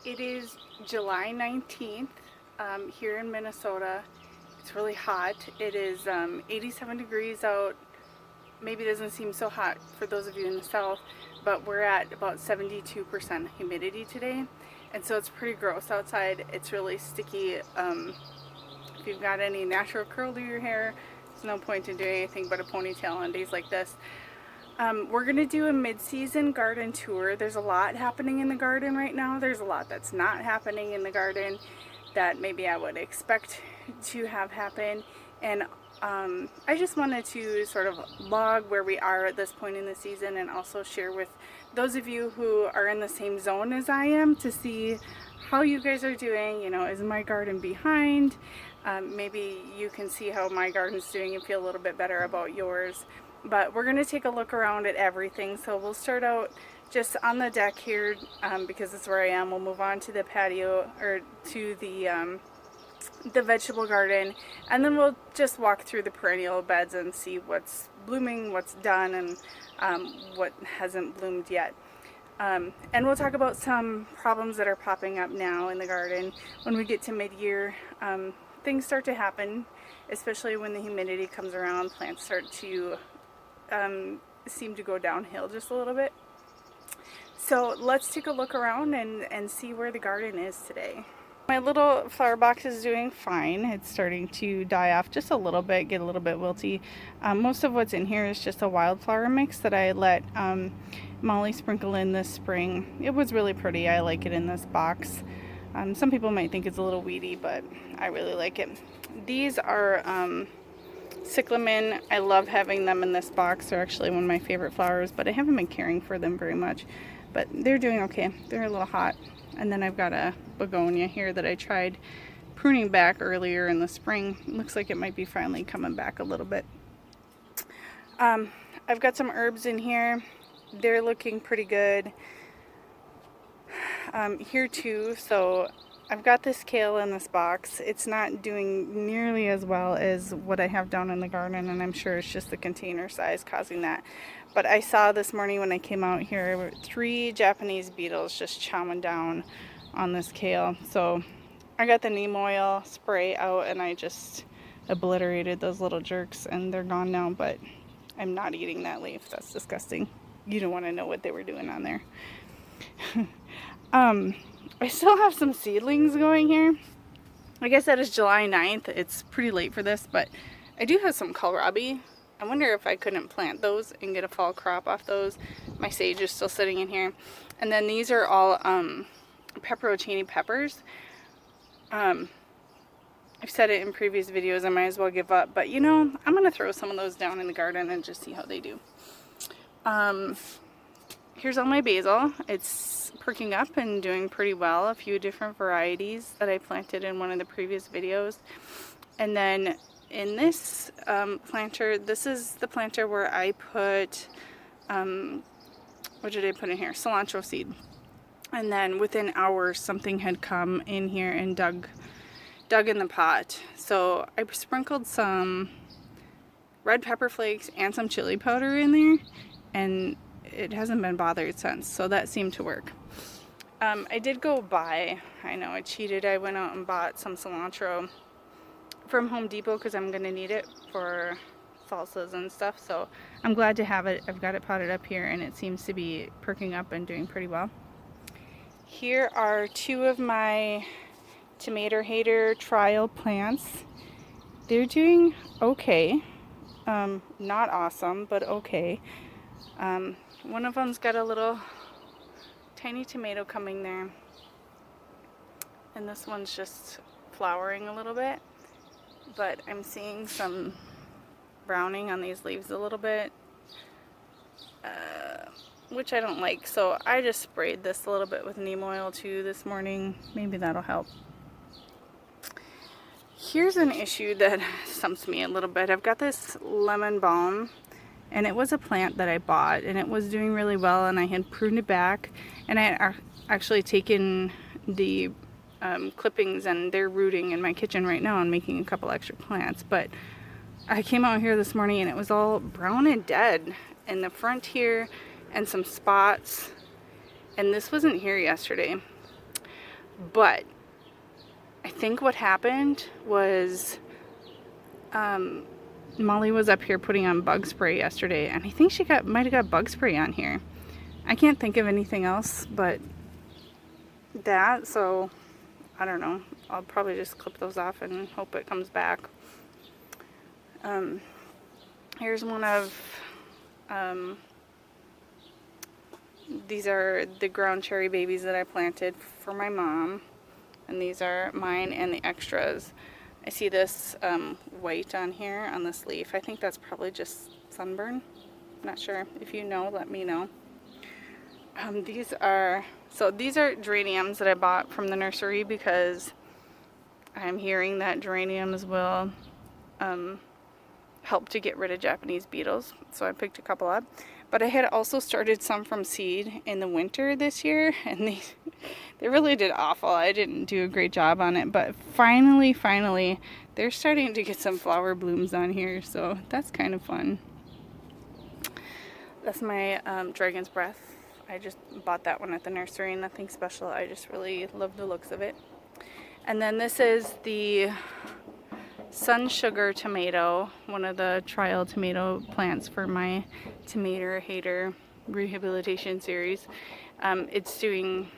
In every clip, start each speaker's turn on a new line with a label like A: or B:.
A: It is July 19th here in Minnesota. It's really hot. It is 87 degrees out. Maybe it doesn't seem so hot for those of you in the south, but we're at about 72% humidity today. And so it's pretty gross outside. It's really sticky. If you've got any natural curl to your hair, there's no point in doing anything but a ponytail on days like this. We're going to do a mid-season garden tour. There's a lot happening in the garden right now. There's a lot that's not happening in the garden that maybe I would expect to have happen. And I just wanted to sort of log where we are at this point in the season, and also share with those of you who are in the same zone as I am to see how you guys are doing. You know, is my garden behind? Maybe you can see how my garden's doing and feel a little bit better about yours. But we're going to take a look around at everything. So we'll start out just on the deck here because that's where I am. We'll move on to the patio, or to the vegetable garden, and then we'll just walk through the perennial beds and see what's blooming, what's done, and what hasn't bloomed yet. And we'll talk about some problems that are popping up now in the garden. When we get to mid-year, things start to happen, especially when the humidity comes around. Plants start to seem to go downhill just a little bit. So let's take a look around and see where the garden is today. My little flower box is doing fine. It's starting to die off just a little bit, get a little bit wilty. Most of what's in here is just a wildflower mix that I let Molly sprinkle in this spring. It was really pretty. I like it in this box. Some people might think it's a little weedy, but I really like it. These are cyclamen. I love having them in this box. They're actually one of my favorite flowers, but I haven't been caring for them very much. But they're doing okay. They're a little hot. And then I've got a begonia here that I tried pruning back earlier in the spring. It looks like it might be finally coming back a little bit. I've got some herbs in here. They're looking pretty good. Here too. So I've got this kale in this box. It's not doing nearly as well as what I have down in the garden, and I'm sure it's just the container size causing that. But I saw this morning when I came out here 3 Japanese beetles just chowing down on this kale. So I got the neem oil spray out and I just obliterated those little jerks, and they're gone now. But I'm not eating that leaf. That's disgusting. You don't want to know what they were doing on there. I still have some seedlings going here. Like I said, it's July 9th. It's pretty late for this, but I do have some kohlrabi. I wonder if I couldn't plant those and get a fall crop off those. My sage is still sitting in here. And then these are all pepperoncini peppers. I've said it in previous videos, I might as well give up. But you know, I'm going to throw some of those down in the garden and just see how they do. Here's all my basil. It's perking up and doing pretty well. A few different varieties that I planted in one of the previous videos. And then in this planter, this is the planter where I put, what did I put in here? Cilantro seed. And then within hours, something had come in here and dug in the pot. So I sprinkled some red pepper flakes and some chili powder in there, and it hasn't been bothered since, so that seemed to work. I did go buy, I know I cheated, I went out and bought some cilantro from Home Depot because I'm going to need it for salsas and stuff, so I'm glad to have it. I've got it potted up here and it seems to be perking up and doing pretty well. Here are 2 of my tomato hater trial plants. They're doing okay. Not awesome, but okay. One of them's got a little tiny tomato coming there, and this one's just flowering a little bit, but I'm seeing some browning on these leaves a little bit, which I don't like. So I just sprayed this a little bit with neem oil too this morning. Maybe that'll help. Here's an issue that stumps me a little bit. I've got this lemon balm, and it was a plant that I bought, and it was doing really well, and I had pruned it back, and I had actually taken the clippings, and they're rooting in my kitchen right now and making a couple extra plants. But I came out here this morning and it was all brown and dead in the front here, and some spots, and this wasn't here yesterday. But I think what happened was Molly was up here putting on bug spray yesterday, and I think she might have got bug spray on here. I can't think of anything else but that, so I don't know. I'll probably just clip those off and hope it comes back. Here's one of, these are the ground cherry babies that I planted for my mom. And these are mine and the extras. I see this white on here on this leaf. I think that's probably just sunburn. I'm not sure. If you know, let me know. These are geraniums that I bought from the nursery because I'm hearing that geraniums will help to get rid of Japanese beetles. So I picked a couple up. But I had also started some from seed in the winter this year, and they really did awful. I didn't do a great job on it, but finally, they're starting to get some flower blooms on here, so that's kind of fun. That's my dragon's breath. I just bought that one at the nursery, nothing special. I just really love the looks of it. And then this is the Sun Sugar tomato, one of the trial tomato plants for my tomato hater rehabilitation series. It's doing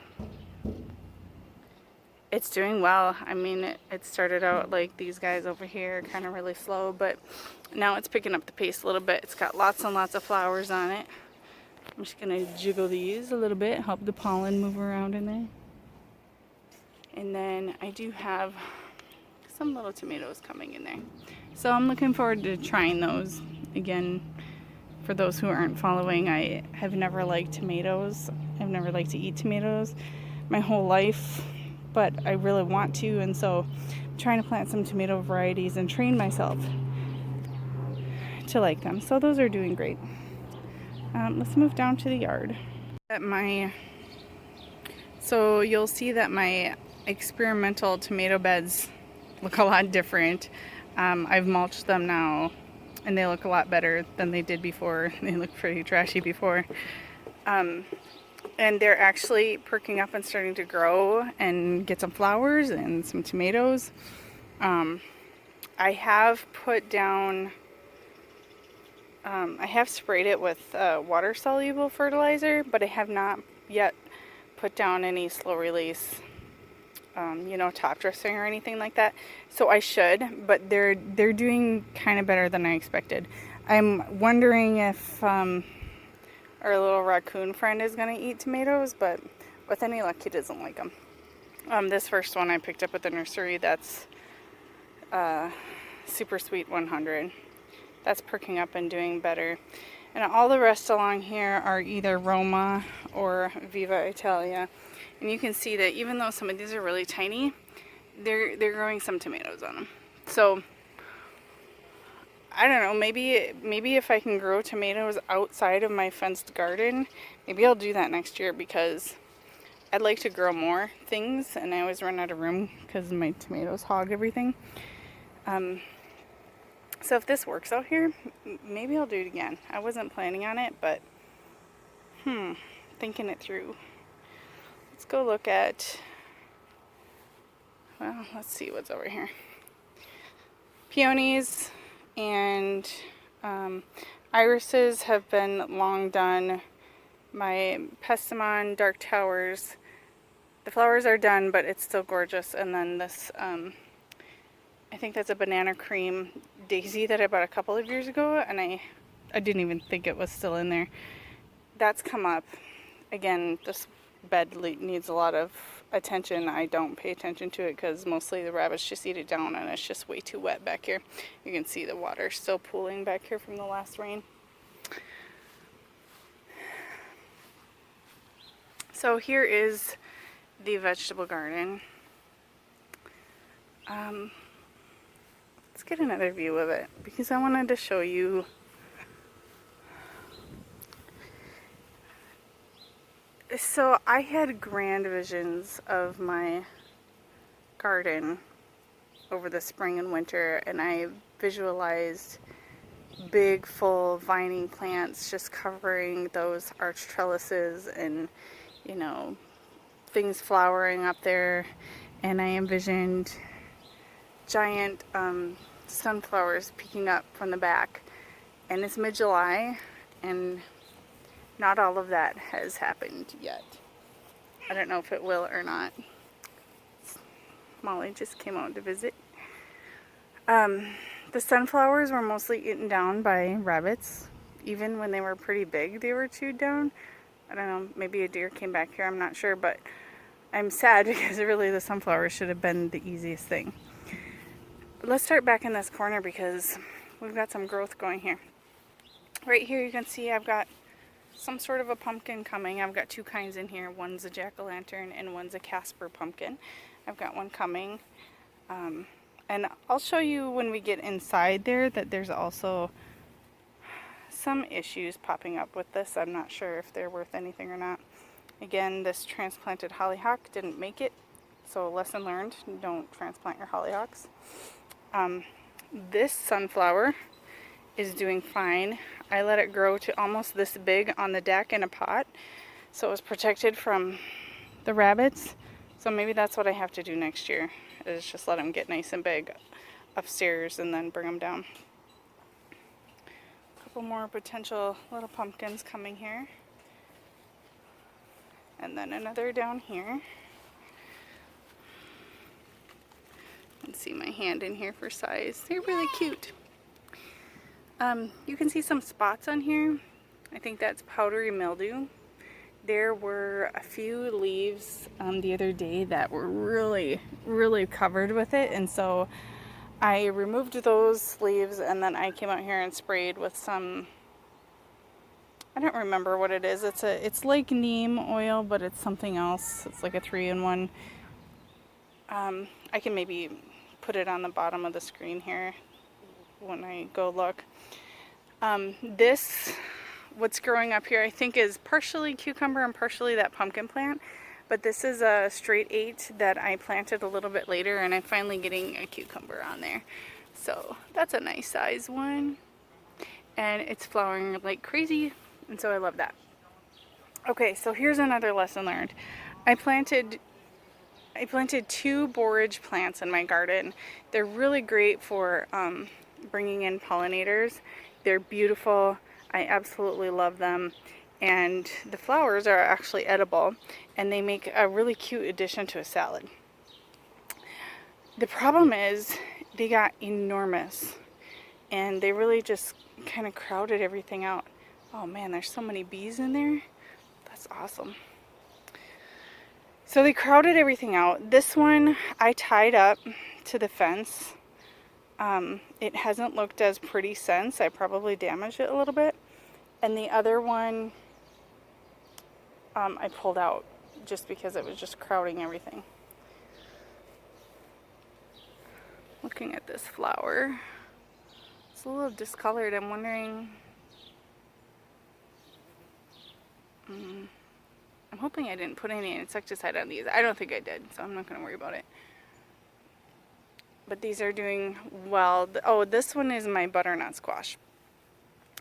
A: well. I mean, it started out like these guys over here, kind of really slow, but now it's picking up the pace a little bit. It's got lots and lots of flowers on it. I'm just gonna jiggle these a little bit, help the pollen move around in there. And then I do have some little tomatoes coming in there. So I'm looking forward to trying those. Again, for those who aren't following, I have never liked tomatoes. I've never liked to eat tomatoes my whole life, but I really want to, and so I'm trying to plant some tomato varieties and train myself to like them. So those are doing great. Let's move down to the yard. So you'll see that my experimental tomato beds look a lot different. I've mulched them now, and they look a lot better than they did before. They looked pretty trashy before. And they're actually perking up and starting to grow and get some flowers and some tomatoes. I have put down, I have sprayed it with water-soluble fertilizer, but I have not yet put down any slow release, top dressing or anything like that. So I should, but they're doing kind of better than I expected. I'm wondering if our little raccoon friend is going to eat tomatoes, but with any luck, he doesn't like them. This first one I picked up at the nursery, that's Super Sweet 100. That's perking up and doing better. And all the rest along here are either Roma or Viva Italia. And you can see that even though some of these are really tiny, they're growing some tomatoes on them. So I don't know, maybe if I can grow tomatoes outside of my fenced garden, maybe I'll do that next year, because I'd like to grow more things, and I always run out of room because my tomatoes hog everything. So if this works out here, maybe I'll do it again. I wasn't planning on it, but thinking it through. Let's go look at, well, let's see what's over here. Peonies and irises have been long done. My Pessimon Dark Towers, the flowers are done, but it's still gorgeous. And then this, I think that's a banana cream daisy that I bought a couple of years ago, and I didn't even think it was still in there. That's come up. Again, this bed needs a lot of attention. I don't pay attention to it because mostly the rabbits just eat it down, and it's just way too wet back here. You can see the water still pooling back here from the last rain. So here is the vegetable garden. Let's get another view of it, because I wanted to show you so I had grand visions of my garden over the spring and winter, and I visualized big full vining plants just covering those arch trellises, and things flowering up there, and I envisioned giant sunflowers peeking up from the back. And it's mid-July, and not all of that has happened yet. I don't know if it will or not. Molly just came out to visit. The sunflowers were mostly eaten down by rabbits. Even when they were pretty big, they were chewed down. I don't know, maybe a deer came back here, I'm not sure, but I'm sad because really the sunflowers should have been the easiest thing. But let's start back in this corner because we've got some growth going here. Right here you can see I've got some sort of a pumpkin coming. I've got two kinds in here. One's a jack-o'-lantern and one's a Casper pumpkin. I've got one coming. And I'll show you when we get inside there that there's also some issues popping up with this. I'm not sure if they're worth anything or not. Again, this transplanted hollyhock didn't make it. So lesson learned, don't transplant your hollyhocks. This sunflower is doing fine. I let it grow to almost this big on the deck in a pot, so it was protected from the rabbits. So maybe that's what I have to do next year, is just let them get nice and big upstairs and then bring them down. A couple more potential little pumpkins coming here, and then another down here. You can see my hand in here for size. They're really cute. You can see some spots on here. I think that's powdery mildew. There were a few leaves the other day that were really covered with it, and so I removed those leaves, and then I came out here and sprayed with some, I don't remember what it is. It's like neem oil, but it's something else. It's like a 3-in-1. I can maybe put it on the bottom of the screen here when I go look. What's growing up here I think is partially cucumber and partially that pumpkin plant, but this is a straight 8 that I planted a little bit later, and I'm finally getting a cucumber on there. So that's a nice size one, and it's flowering like crazy, and so I love that. Okay, so here's another lesson learned. I planted 2 borage plants in my garden. They're really great for bringing in pollinators. They're beautiful. I absolutely love them. And the flowers are actually edible, and they make a really cute addition to a salad. The problem is they got enormous, and they really just kind of crowded everything out. Oh man, there's so many bees in there. That's awesome. So they crowded everything out. This one I tied up to the fence. It hasn't looked as pretty since. I probably damaged it a little bit. And the other one I pulled out just because it was just crowding everything. Looking at this flower, it's a little discolored. I'm wondering, I'm hoping I didn't put any insecticide on these. I don't think I did, so I'm not going to worry about it. But these are doing well. Oh, this one is my butternut squash.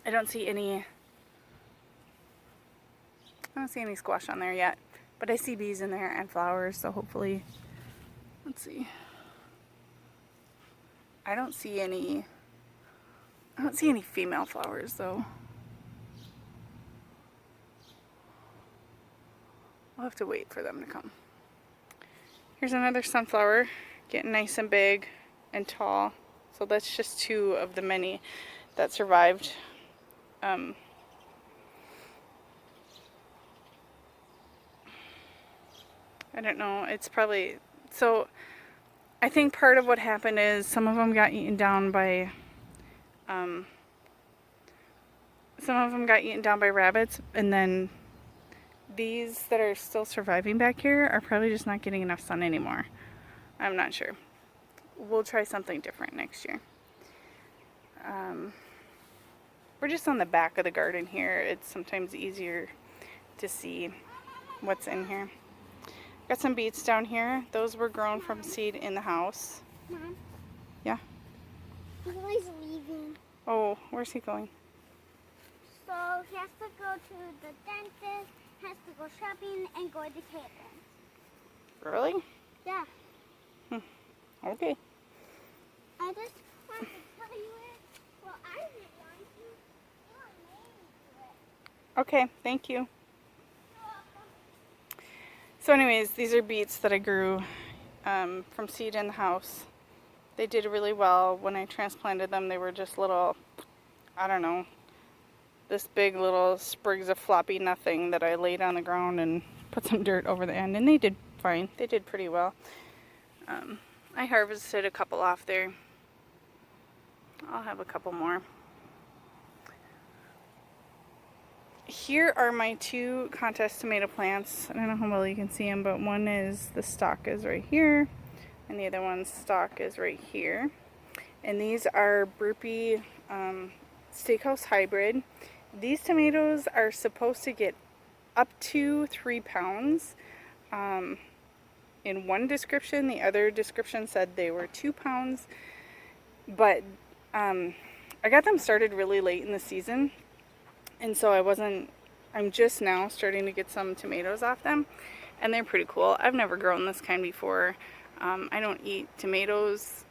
A: I don't see any squash on there yet, but I see bees in there and flowers, so hopefully, let's see. I don't see any female flowers though. We'll have to wait for them to come. Here's another sunflower, getting nice and big and tall. So that's just 2 of the many that survived. I don't know, it's probably, so I think part of what happened is some of them got eaten down by rabbits, and then these that are still surviving back here are probably just not getting enough sun anymore. I'm not sure. We'll try something different next year. We're just on the back of the garden here. It's sometimes easier to see what's in here. Got some beets down here. Those were grown from seed in the house.
B: Mom?
A: Yeah?
B: He's always leaving.
A: Oh, where's he going?
B: So he has to go to the dentist, has to go shopping, and go to the cabin.
A: Really?
B: Yeah.
A: Okay.
B: I just want to tell you it. Well, I didn't want to. You were made to it.
A: Okay, thank you.
B: You're welcome.
A: So anyways, these are beets that I grew from seed in the house. They did really well. When I transplanted them, they were just little, I don't know, this big little sprigs of floppy nothing that I laid on the ground and put some dirt over the end, and they did fine. They did pretty well. I harvested a couple off there. I'll have a couple more. Here are my two contest tomato plants. I don't know how well you can see them, but one is, the stalk is right here, and the other one's stalk is right here. And these are Burpee Steakhouse Hybrid. These tomatoes are supposed to get up to 3 pounds. In one description, the other description said they were 2 pounds. But I got them started really late in the season. And so I'm just now starting to get some tomatoes off them. And they're pretty cool. I've never grown this kind before. I don't eat tomatoes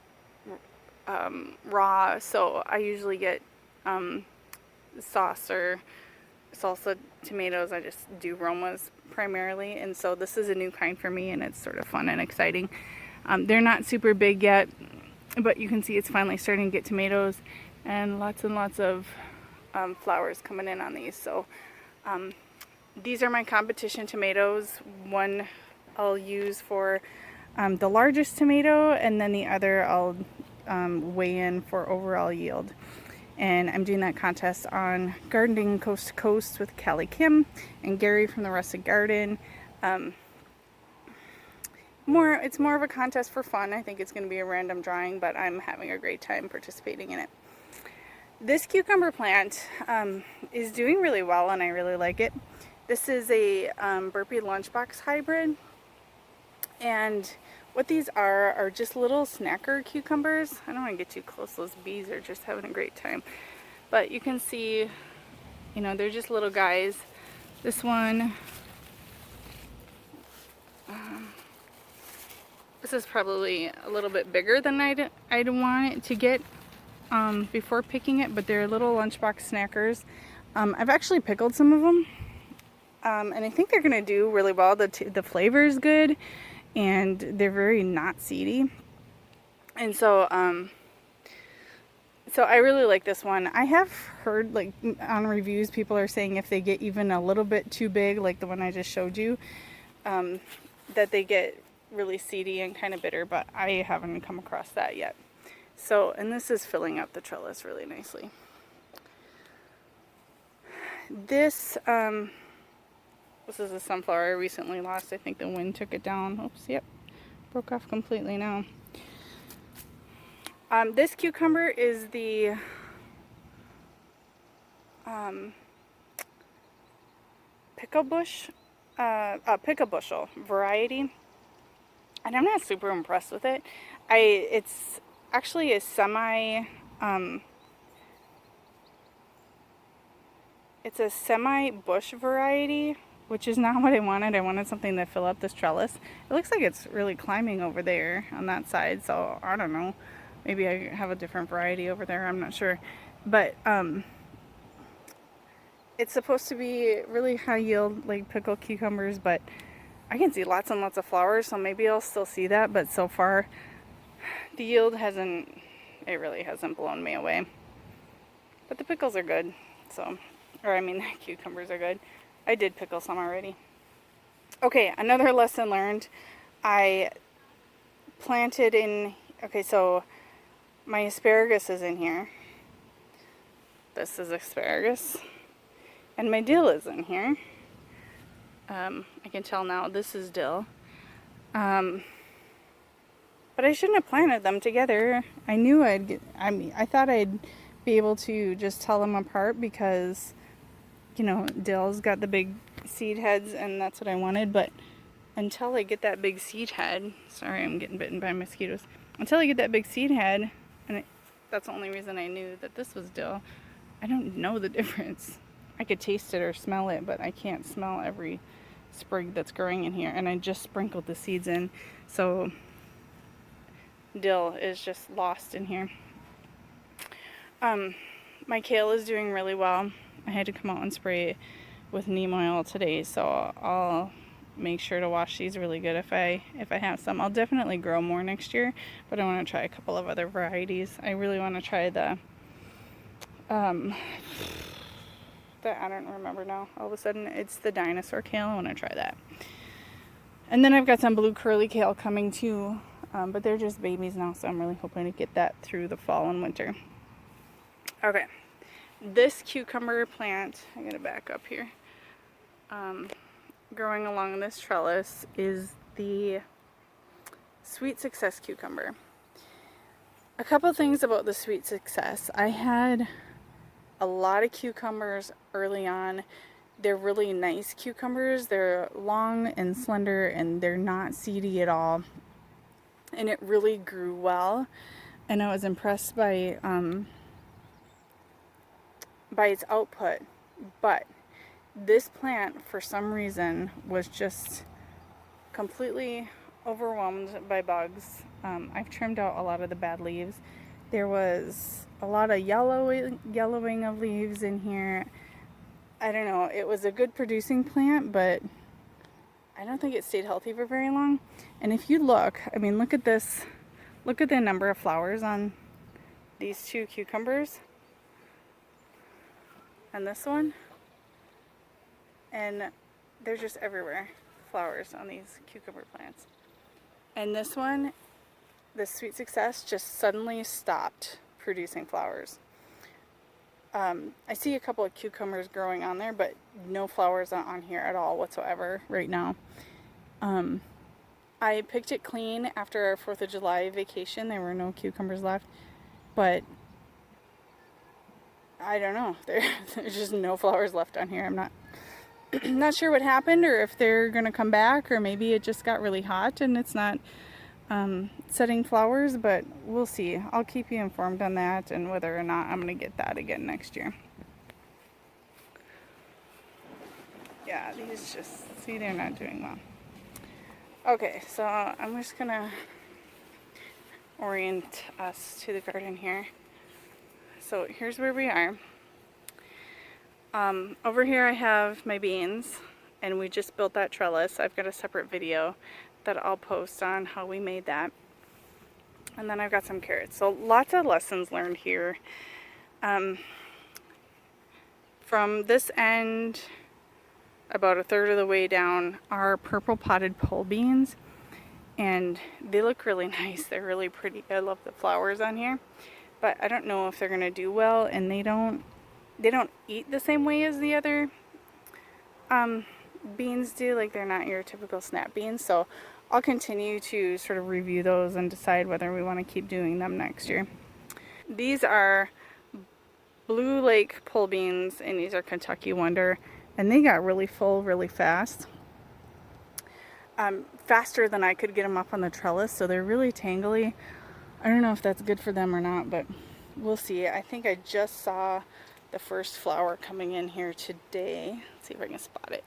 A: raw, so I usually get sauce or salsa tomatoes. I just do Romas primarily, and so this is a new kind for me, and it's sort of fun and exciting. They're not super big yet, but you can see it's finally starting to get tomatoes and lots of flowers coming in on these. So these are my competition tomatoes. One I'll use for the largest tomato, and then the other I'll weigh in for overall yield. And I'm doing that contest on Gardening Coast to Coast with Callie Kim and Gary from the Rustic Garden. It's more of a contest for fun. I think it's going to be a random drawing, but I'm having a great time participating in it. This cucumber plant is doing really well, and I really like it. This is a Burpee Lunchbox Hybrid, and what these are just little snacker cucumbers. I don't want to get too close. Those bees are just having a great time. But you can see, you know, they're just little guys. This one, this is probably a little bit bigger than I'd want it to get before picking it, but they're little lunchbox snackers. I've actually pickled some of them, and I think they're going to do really well. The flavor is good, and they're very not seedy, and so so I really like this one. I have heard, like, on reviews, people are saying if they get even a little bit too big, like the one I just showed you, that they get really seedy and kind of bitter, but I haven't come across that yet. So, and this is filling up the trellis really nicely. This is a sunflower I recently lost. I think the wind took it down. Oops, yep. Broke off completely now. This cucumber is the pickle bushel variety. And I'm not super impressed with it. It's actually a it's a semi-bush variety, which is not what I wanted. I wanted something to fill up this trellis. It looks like it's really climbing over there on that side, so I don't know. Maybe I have a different variety over there, I'm not sure. But it's supposed to be really high yield, like pickled cucumbers, but I can see lots and lots of flowers, so maybe I'll still see that. But so far, the yield really hasn't blown me away. But the pickles are good, so, or I mean, the cucumbers are good. I did pickle some already. Okay, another lesson learned. I planted in, okay, so my asparagus is in here. This is asparagus. And my dill is in here. I can tell now this is dill. But I shouldn't have planted them together. I thought I'd be able to just tell them apart because, you know, dill's got the big seed heads and that's what I wanted. But until I get that big seed head, sorry, I'm getting bitten by mosquitoes. Until I get that big seed head, and that's the only reason I knew that this was dill, I don't know the difference. I could taste it or smell it, but I can't smell every sprig that's growing in here, and I just sprinkled the seeds in, so dill is just lost in here. My kale is doing really well. I had to come out and spray it with neem oil today, so I'll make sure to wash these really good if I have some. I'll definitely grow more next year, but I want to try a couple of other varieties. I really want to try the I don't remember now. All of a sudden, it's the dinosaur kale. I want to try that. And then I've got some blue curly kale coming too, but they're just babies now, so I'm really hoping to get that through the fall and winter. Okay, this cucumber plant, I'm going to back up here, growing along this trellis is the Sweet Success cucumber. A couple things about the Sweet Success. I had a lot of cucumbers early on. They're really nice cucumbers. They're long and slender, and they're not seedy at all. And it really grew well. And I was impressed by its output. But this plant, for some reason, was just completely overwhelmed by bugs. I've trimmed out a lot of the bad leaves. There was a lot of yellowing of leaves in here. I don't know. It was a good producing plant, but I don't think it stayed healthy for very long. And if you look, I mean, look at this. Look at the number of flowers on these two cucumbers. And this one. And they're just everywhere. Flowers on these cucumber plants. And this one, the Sweet Success, just suddenly stopped producing flowers. I see a couple of cucumbers growing on there, but no flowers on here at all whatsoever right now. I picked it clean after our 4th of July vacation. There were no cucumbers left, but I don't know. There's just no flowers left on here. I'm not sure what happened, or if they're gonna come back, or maybe it just got really hot and it's not setting flowers, but we'll see. I'll keep you informed on that and whether or not I'm gonna get that again next year. Yeah, these just, see, they're not doing well. Okay, so I'm just gonna orient us to the garden here. So here's where we are. Over here I have my beans, and we just built that trellis. I've got a separate video that I'll post on how we made that. And then I've got some carrots. So lots of lessons learned here. From this end, about a third of the way down, are purple potted pole beans. And they look really nice. They're really pretty. I love the flowers on here. But I don't know if they're going to do well, and they don't eat the same way as the other beans do. Like, they're not your typical snap beans. So I'll continue to sort of review those and decide whether we want to keep doing them next year. These are Blue Lake pole beans, and these are Kentucky Wonder, and they got really full really fast. Faster than I could get them up on the trellis, so they're really tangly. I don't know if that's good for them or not, but we'll see. I think I just saw the first flower coming in here today. Let's see if I can spot it.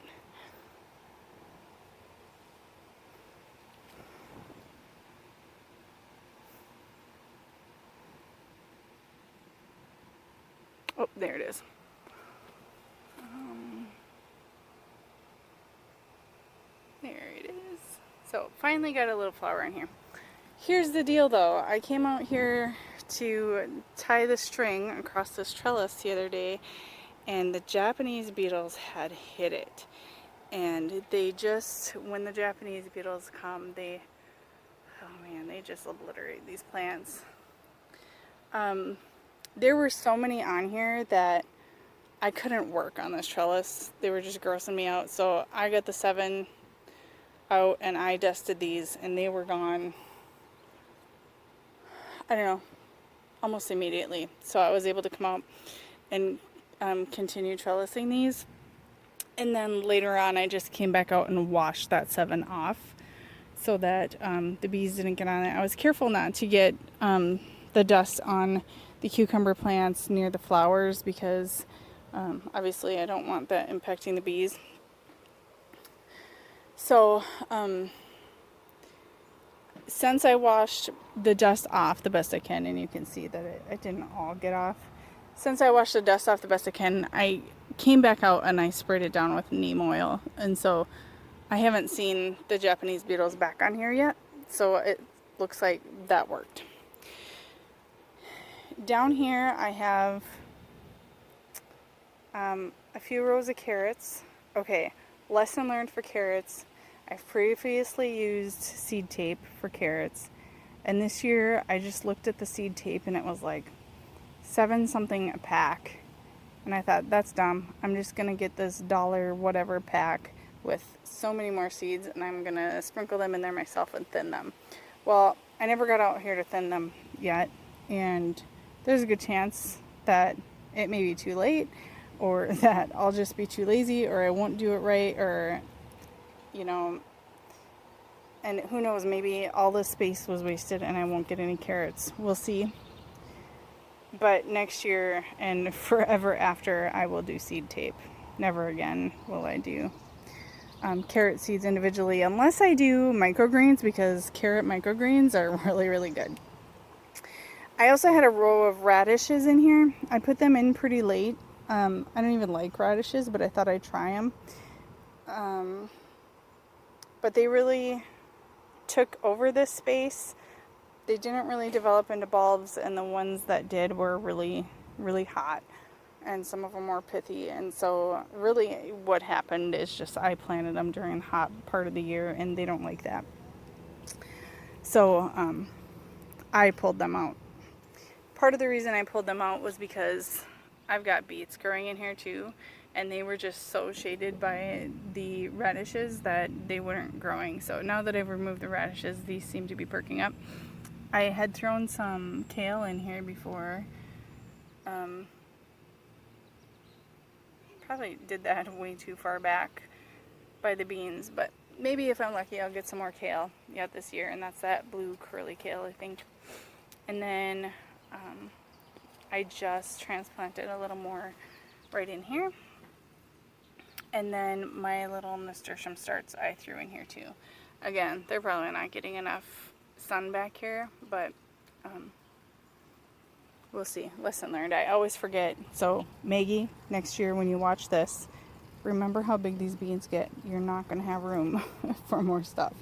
A: Oh, there it is. There it is. So finally got a little flower in here. Here's the deal though. I came out here to tie the string across this trellis the other day, and the Japanese beetles had hit it. And they just, when the Japanese beetles come, they just obliterate these plants. There were so many on here that I couldn't work on this trellis. They were just grossing me out. So I got the 7 out and I dusted these, and they were gone, I don't know, almost immediately. So I was able to come out and continue trellising these. And then later on I just came back out and washed that 7 off so that the bees didn't get on it. I was careful not to get the dust on the cucumber plants near the flowers, because obviously I don't want that impacting the bees. So, since I washed the dust off the best I can, and you can see that it didn't all get off. Since I washed the dust off the best I can, I came back out and I sprayed it down with neem oil. And so I haven't seen the Japanese beetles back on here yet. So it looks like that worked. Down here I have a few rows of carrots. Okay, lesson learned for carrots. I've previously used seed tape for carrots, and this year I just looked at the seed tape and it was like 7 something a pack, and I thought, that's dumb. I'm just gonna get this dollar whatever pack with so many more seeds, and I'm gonna sprinkle them in there myself and thin them. Well, I never got out here to thin them yet, and there's a good chance that it may be too late, or that I'll just be too lazy, or I won't do it right, or you know, and who knows, maybe all this space was wasted and I won't get any carrots. We'll see. But next year and forever after, I will do seed tape. Never again will I do carrot seeds individually, unless I do microgreens, because carrot microgreens are really, really good. I also had a row of radishes in here. I put them in pretty late. I don't even like radishes, but I thought I'd try them. But they really took over this space. They didn't really develop into bulbs, and the ones that did were really, really hot, and some of them were pithy. And so really what happened is just I planted them during the hot part of the year, and they don't like that. So I pulled them out. Part of the reason I pulled them out was because I've got beets growing in here too, and they were just so shaded by the radishes that they weren't growing. So now that I've removed the radishes, these seem to be perking up. I had thrown some kale in here before. Probably did that way too far back by the beans, but maybe if I'm lucky I'll get some more kale yet this year, and that's that blue curly kale, I think. And then I just transplanted a little more right in here. And then my little nasturtium starts I threw in here too. Again, they're probably not getting enough sun back here, but we'll see. Lesson learned. I always forget. So Maggie, next year when you watch this, remember how big these beans get. You're not going to have room for more stuff.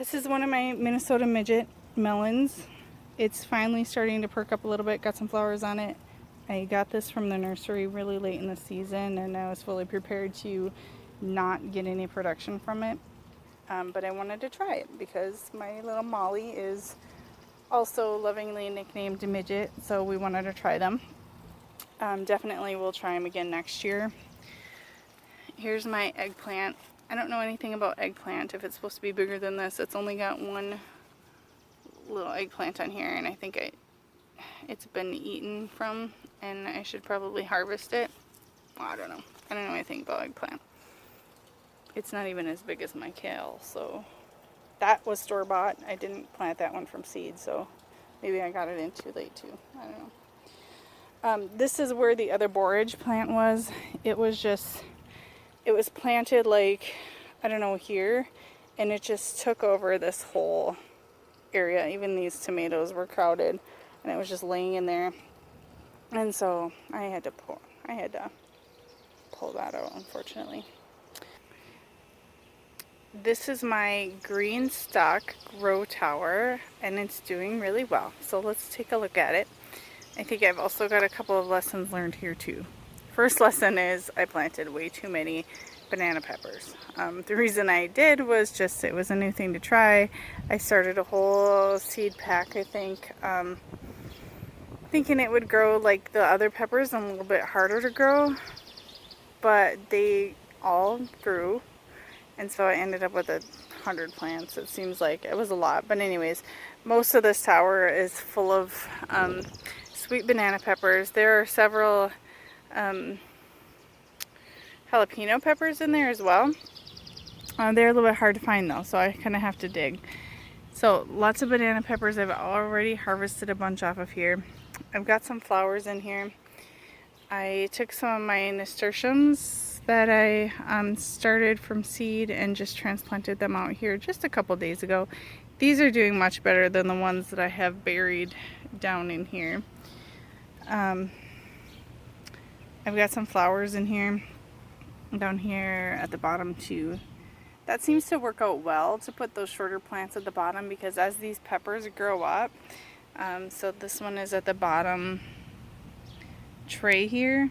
A: This is one of my Minnesota midget melons. It's finally starting to perk up a little bit. Got some flowers on it. I got this from the nursery really late in the season, and I was fully prepared to not get any production from it. But I wanted to try it because my little Molly is also lovingly nicknamed Midget, so we wanted to try them. Definitely we'll try them again next year. Here's my eggplant. I don't know anything about eggplant. If it's supposed to be bigger than this, it's only got one little eggplant on here, and I think it's been eaten from, and I should probably harvest it. Well, I don't know. I don't know anything about eggplant. It's not even as big as my kale, so that was store-bought. I didn't plant that one from seed, so maybe I got it in too late too. I don't know. This is where the other borage plant was. It was planted like, I don't know, here, and it just took over this whole area. Even these tomatoes were crowded, and it was just laying in there. And so I had to pull that out, unfortunately. This is my green stock grow tower, and it's doing really well. So let's take a look at it. I think I've also got a couple of lessons learned here too. First lesson is I planted way too many banana peppers. The reason I did was just it was a new thing to try. I started a whole seed pack, I think, thinking it would grow like the other peppers and a little bit harder to grow, but they all grew. And so I ended up with 100 plants. It seems like it was a lot. But anyways, most of this tower is full of sweet banana peppers. There are several jalapeno peppers in there as well. They're a little bit hard to find though, so I kind of have to dig. So lots of banana peppers. I've already harvested a bunch off of here. I've got some flowers in here. I took some of my nasturtiums that I started from seed and just transplanted them out here just a couple days ago. These are doing much better than the ones that I have buried down in here. I've got some flowers in here, down here at the bottom too. That seems to work out well to put those shorter plants at the bottom, because as these peppers grow up, so this one is at the bottom tray here,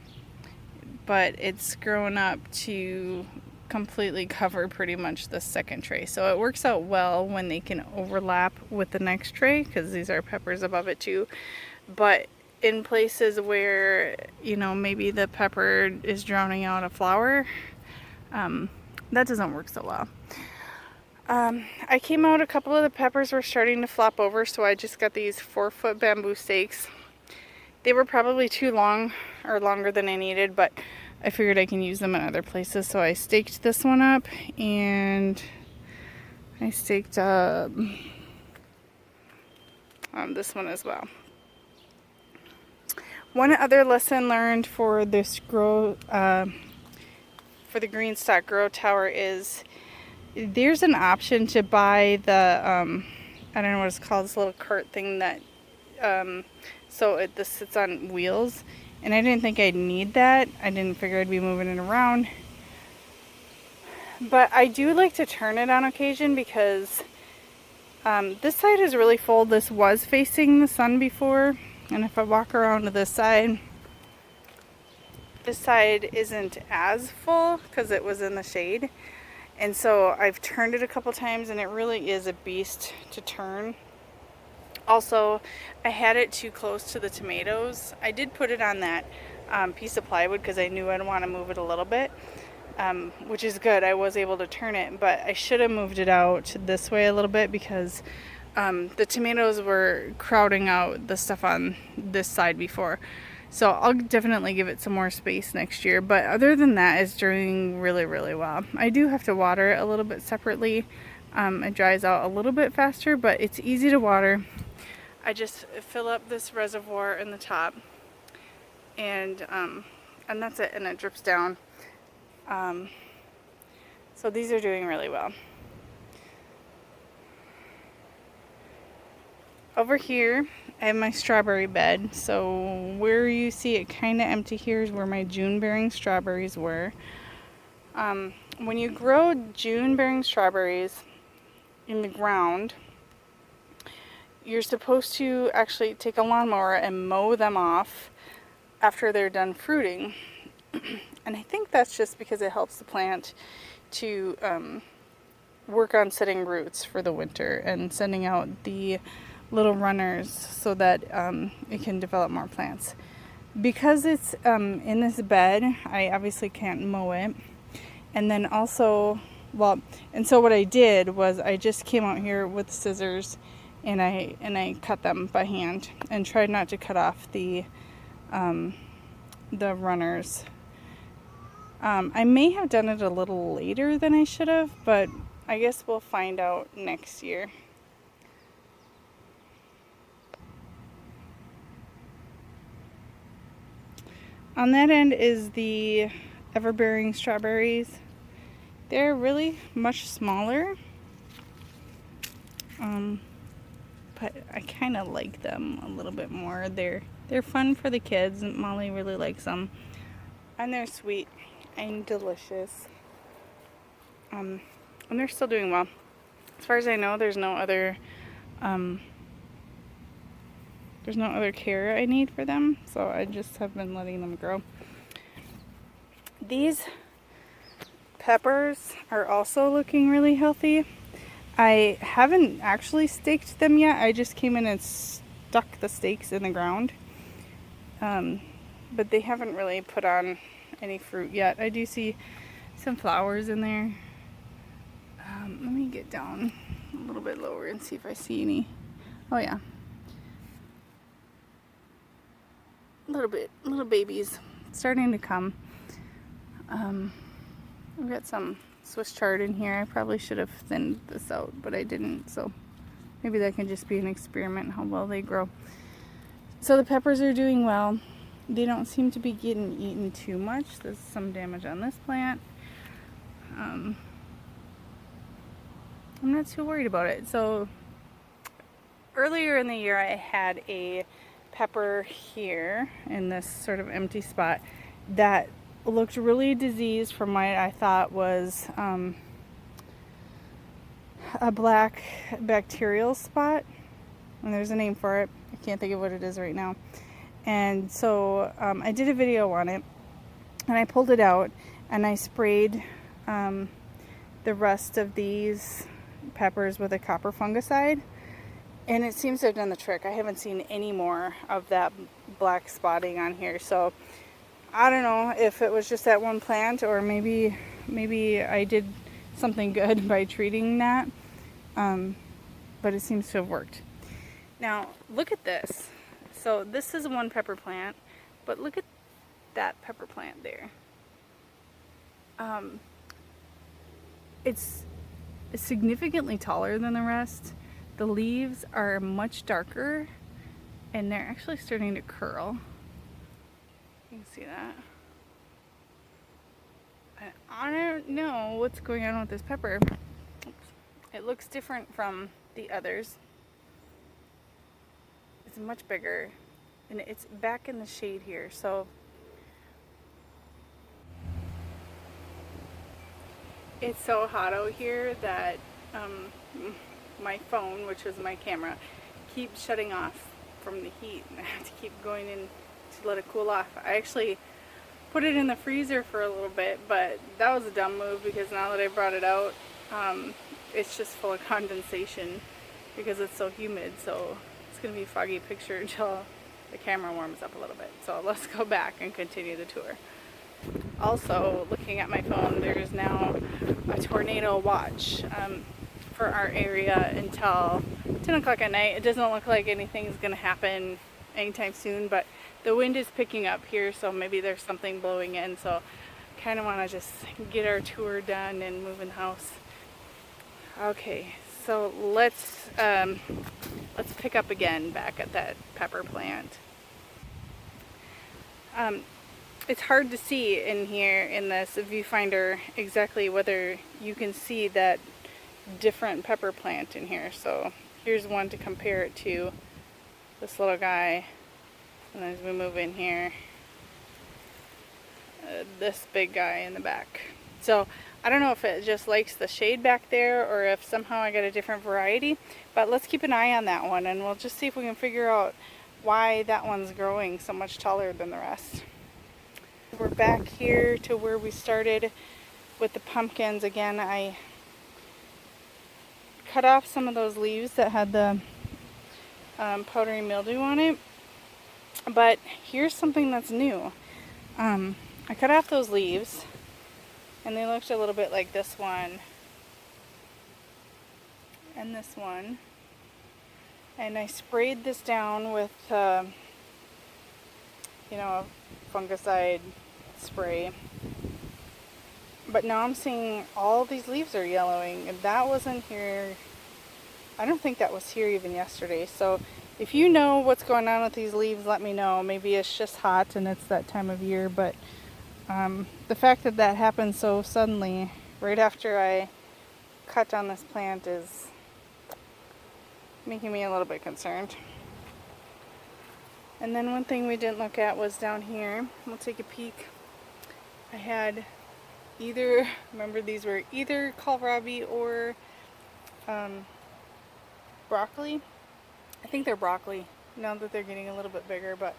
A: but it's grown up to completely cover pretty much the second tray. So it works out well when they can overlap with the next tray, because these are peppers above it too. But in places where, you know, maybe the pepper is drowning out a flower, that doesn't work so well. I came out, a couple of the peppers were starting to flop over, so I just got these 4-foot bamboo stakes. They were probably too long, or longer than I needed, but I figured I can use them in other places. So I staked this one up, and I staked up this one as well. One other lesson learned for this for the green stock grow tower is there's an option to buy the I don't know what it's called, this little cart thing that this sits on wheels, and I didn't think I'd need that. I didn't figure I'd be moving it around, but I do like to turn it on occasion, because this side is really full. This was facing the sun before, and if I walk around to this side isn't as full because it was in the shade. And so I've turned it a couple times, and it really is a beast to turn. Also, I had it too close to the tomatoes. I did put it on that piece of plywood because I knew I'd want to move it a little bit, which is good. I was able to turn it, but I should have moved it out this way a little bit, because the tomatoes were crowding out the stuff on this side before. So I'll definitely give it some more space next year. But other than that, it's doing really, really well. I do have to water it a little bit separately. It dries out a little bit faster, but it's easy to water. I just fill up this reservoir in the top, and that's it, and it drips down. So these are doing really well. Over here, I have my strawberry bed. So where you see it kind of empty here is where my June-bearing strawberries were. When you grow June-bearing strawberries in the ground, you're supposed to actually take a lawnmower and mow them off after they're done fruiting. And I think that's just because it helps the plant to work on setting roots for the winter and sending out the little runners so that it can develop more plants. Because it's in this bed, I obviously can't mow it. And then also, so what I did was I just came out here with scissors, and I cut them by hand and tried not to cut off the runners. I may have done it a little later than I should have, but I guess we'll find out next year. On that end is the ever-bearing strawberries. They're really much smaller, but I kind of like them a little bit more. They're fun for the kids, and Molly really likes them, and they're sweet and delicious. And they're still doing well. As far as I know, there's no other care I need for them, so I just have been letting them grow. These peppers are also looking really healthy. I haven't actually staked them yet. I just came in and stuck the stakes in the ground, but they haven't really put on any fruit yet. I do see some flowers in there. Let me get down a little bit lower and see if I see any. Oh yeah, little babies starting to come. I've got some Swiss chard in here. I probably should have thinned this out, but I didn't, so maybe that can just be an experiment how well they grow. So the peppers are doing well. they don't seem to be getting eaten too much. There's some damage on this plant. I'm not too worried about it. So earlier in the year I had a pepper here in this sort of empty spot that looked really diseased from what I thought was a black bacterial spot, and there's a name for it. I can't think of what it is right now. And so I did a video on it, and I pulled it out and I sprayed the rest of these peppers with a copper fungicide, and it seems to have done the trick. I haven't seen any more of that black spotting on here, so I don't know if it was just that one plant, or maybe I did something good by treating that, but it seems to have worked. Now look at this. So this is one pepper plant, but look at that pepper plant there. It's significantly taller than the rest. The leaves are much darker, and they're actually starting to curl. You can see that. And I don't know what's going on with this pepper. Oops. It looks different from the others. It's much bigger, and it's back in the shade here, so it's so hot out here that my phone, which is my camera, keeps shutting off from the heat, and I have to keep going in to let it cool off. I actually put it in the freezer for a little bit, but that was a dumb move because now that I brought it out, it's just full of condensation because it's so humid. So it's gonna be a foggy picture until the camera warms up a little bit. So let's go back and continue the tour. Also, looking at my phone, there's now a tornado watch for our area until 10 o'clock at night. It doesn't look like anything's gonna happen anytime soon, but the wind is picking up here, so maybe there's something blowing in. So kind of want to just get our tour done and move in the house. Okay, so let's pick up again back at that pepper plant. It's hard to see in here in this viewfinder exactly whether you can see that different pepper plant in here. So here's one to compare it to, this little guy. And as we move in here, this big guy in the back. So I don't know if it just likes the shade back there or if somehow I got a different variety, but let's keep an eye on that one and we'll just see if we can figure out why that one's growing so much taller than the rest. We're back here to where we started with the pumpkins again. I cut off some of those leaves that had the powdery mildew on it. But here's something that's new. I cut off those leaves and they looked a little bit like this one and this one. And I sprayed this down with, a fungicide spray. But now I'm seeing all these leaves are yellowing, and that wasn't here. I don't think that was here even yesterday. So if you know what's going on with these leaves, let me know. Maybe it's just hot and it's that time of year, but the fact that that happened so suddenly, right after I cut down this plant, is making me a little bit concerned. And then one thing we didn't look at was down here. We'll take a peek. I had remember these were either kohlrabi or broccoli. I think they're broccoli now that they're getting a little bit bigger, but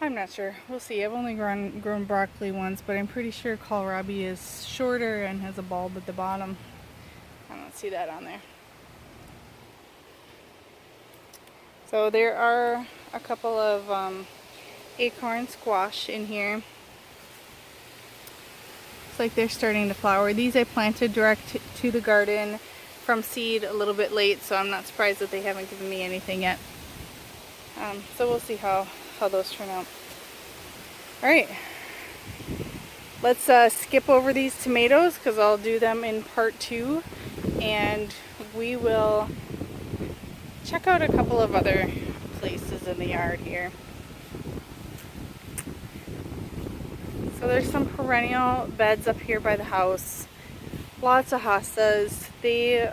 A: I'm not sure. We'll see. I've only grown broccoli once, but I'm pretty sure kohlrabi is shorter and has a bulb at the bottom. I don't see that on there. So there are a couple of acorn squash in here. It's like they're starting to flower. These I planted direct to the garden from seed a little bit late, so I'm not surprised that they haven't given me anything yet. So we'll see how those turn out. Alright, let's skip over these tomatoes because I'll do them in part 2, and we will check out a couple of other places in the yard here. So there's some perennial beds up here by the house. Lots of hostas. They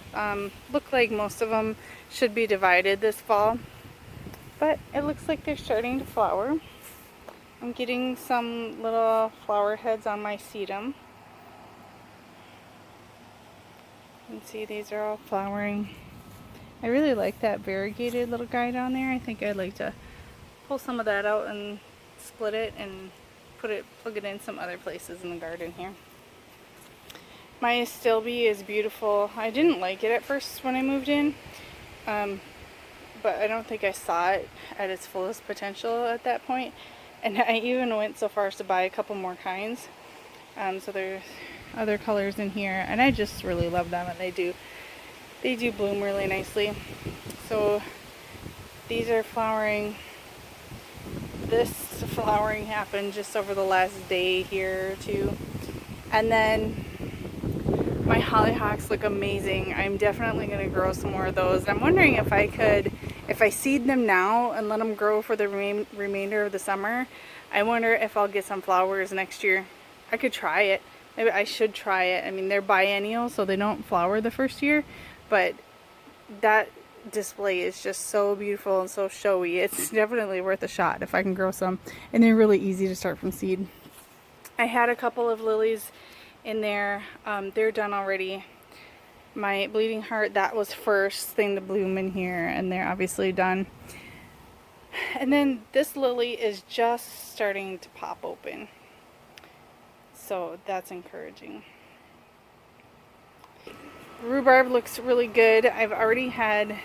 A: look like most of them should be divided this fall, but it looks like they're starting to flower. I'm getting some little flower heads on my sedum. You can see these are all flowering. I really like that variegated little guy down there. I think I'd like to pull some of that out and split it and plug it in some other places in the garden here. My astilbe is beautiful. I didn't like it at first when I moved in, but I don't think I saw it at its fullest potential at that point. And I even went so far as to buy a couple more kinds. So there's other colors in here, and I just really love them, and they do bloom really nicely. So these are flowering. This flowering happened just over the last day here or two. And then my hollyhocks look amazing. I'm definitely going to grow some more of those. I'm wondering if I seed them now and let them grow for the remainder of the summer, I wonder if I'll get some flowers next year. I could try it. Maybe I should try it. I mean, they're biennial, so they don't flower the first year, but that display is just so beautiful and so showy. It's definitely worth a shot if I can grow some, and they're really easy to start from seed. I had a couple of lilies in there. They're done already. My bleeding heart, that was first thing to bloom in here, and they're obviously done. And then this lily is just starting to pop open, so that's encouraging. Rhubarb looks really good. I've already had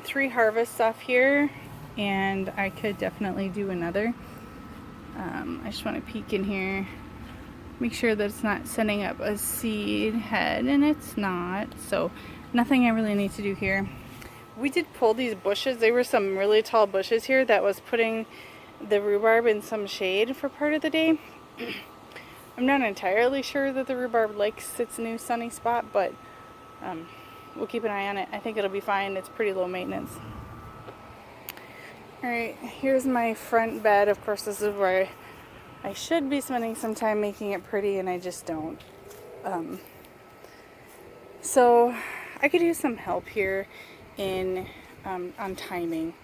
A: 3 harvests off here, and I could definitely do another. I just want to peek in here, make sure that it's not sending up a seed head, and it's not, so nothing I really need to do here. We did pull these bushes. There were some really tall bushes here that was putting the rhubarb in some shade for part of the day. I'm not entirely sure that the rhubarb likes its new sunny spot, but we'll keep an eye on it. I think it'll be fine. It's pretty low maintenance. Alright, here's my front bed. Of course, this is where I should be spending some time making it pretty, and I just don't. So I could use some help here in on timing.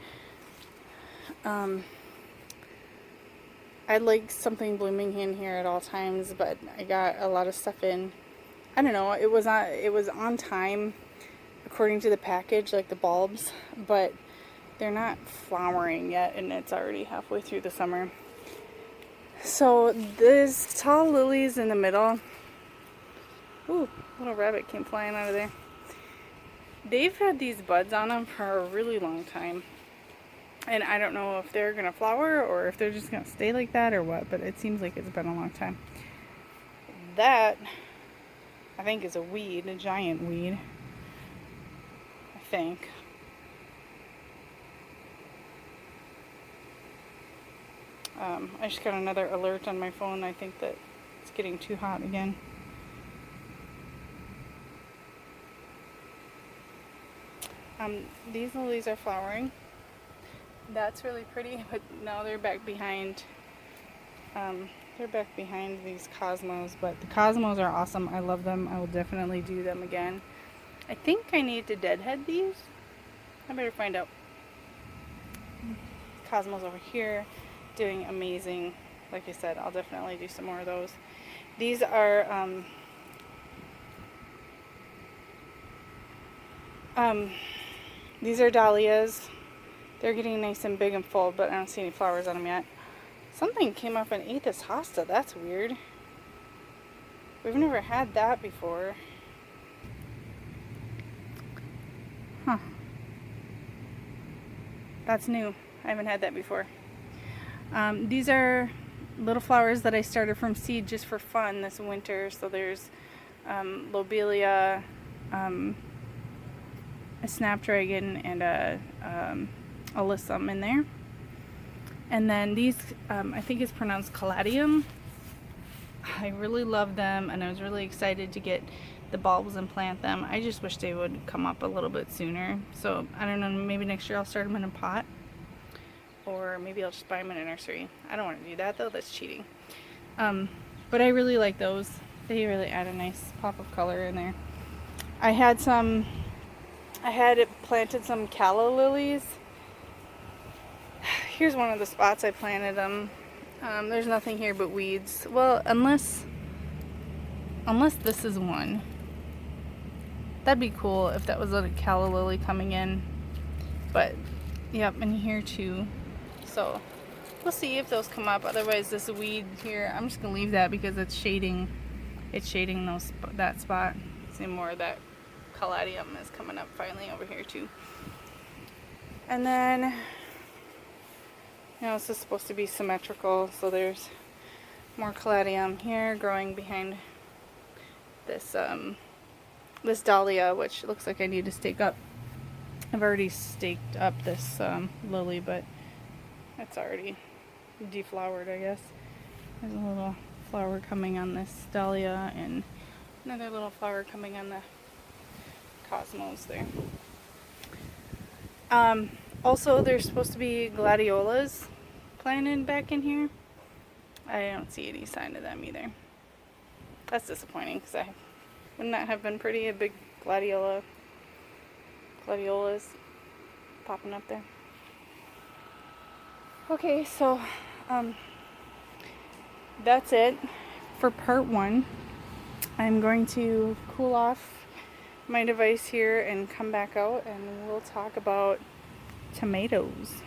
A: I'd like something blooming in here at all times, but I got a lot of stuff in. I don't know, it was on time according to the package, like the bulbs, but they're not flowering yet, and it's already halfway through the summer. So this tall lilies in the middle. Ooh, little rabbit came flying out of there. They've had these buds on them for a really long time. And I don't know if they're going to flower or if they're just going to stay like that or what, but it seems like it's been a long time. That, I think, is a weed, a giant weed. I think. I just got another alert on my phone. I think that it's getting too hot again. These lilies are flowering. That's really pretty, but now they're back behind. These cosmos, but the cosmos are awesome. I love them. I will definitely do them again. I think I need to deadhead these. I better find out. Cosmos over here, doing amazing. Like I said, I'll definitely do some more of those. These are these are dahlias. They're getting nice and big and full, but I don't see any flowers on them yet. Something came up and ate this hosta. That's weird. We've never had that before. Huh. That's new. I haven't had that before. These are little flowers that I started from seed just for fun this winter. So there's lobelia, a snapdragon, and a alyssum in there. And then these, I think it's pronounced caladium. I really love them, and I was really excited to get the bulbs and plant them. I just wish they would come up a little bit sooner. So I don't know, maybe next year I'll start them in a pot, or maybe I'll just buy them in a nursery. I don't want to do that though, that's cheating. But I really like those. They really add a nice pop of color in there. I had planted some calla lilies. Here's one of the spots I planted them. There's nothing here but weeds. Well, unless this is one. That'd be cool if that was a calla lily coming in. But, yep, and here too. So, we'll see if those come up. Otherwise, this weed here, I'm just going to leave that because it's shading that spot. See, more of that caladium is coming up finally over here too. And then, this is supposed to be symmetrical, so there's more caladium here growing behind this this dahlia, which looks like I need to stake up. I've already staked up this lily, but it's already deflowered, I guess. There's a little flower coming on this dahlia and another little flower coming on the cosmos there. Also, there's supposed to be gladiolas planted back in here. I don't see any sign of them either. That's disappointing because wouldn't that have been pretty, a big gladiolas popping up there. Okay, so that's it for part 1. I'm going to cool off my device here and come back out and we'll talk about tomatoes.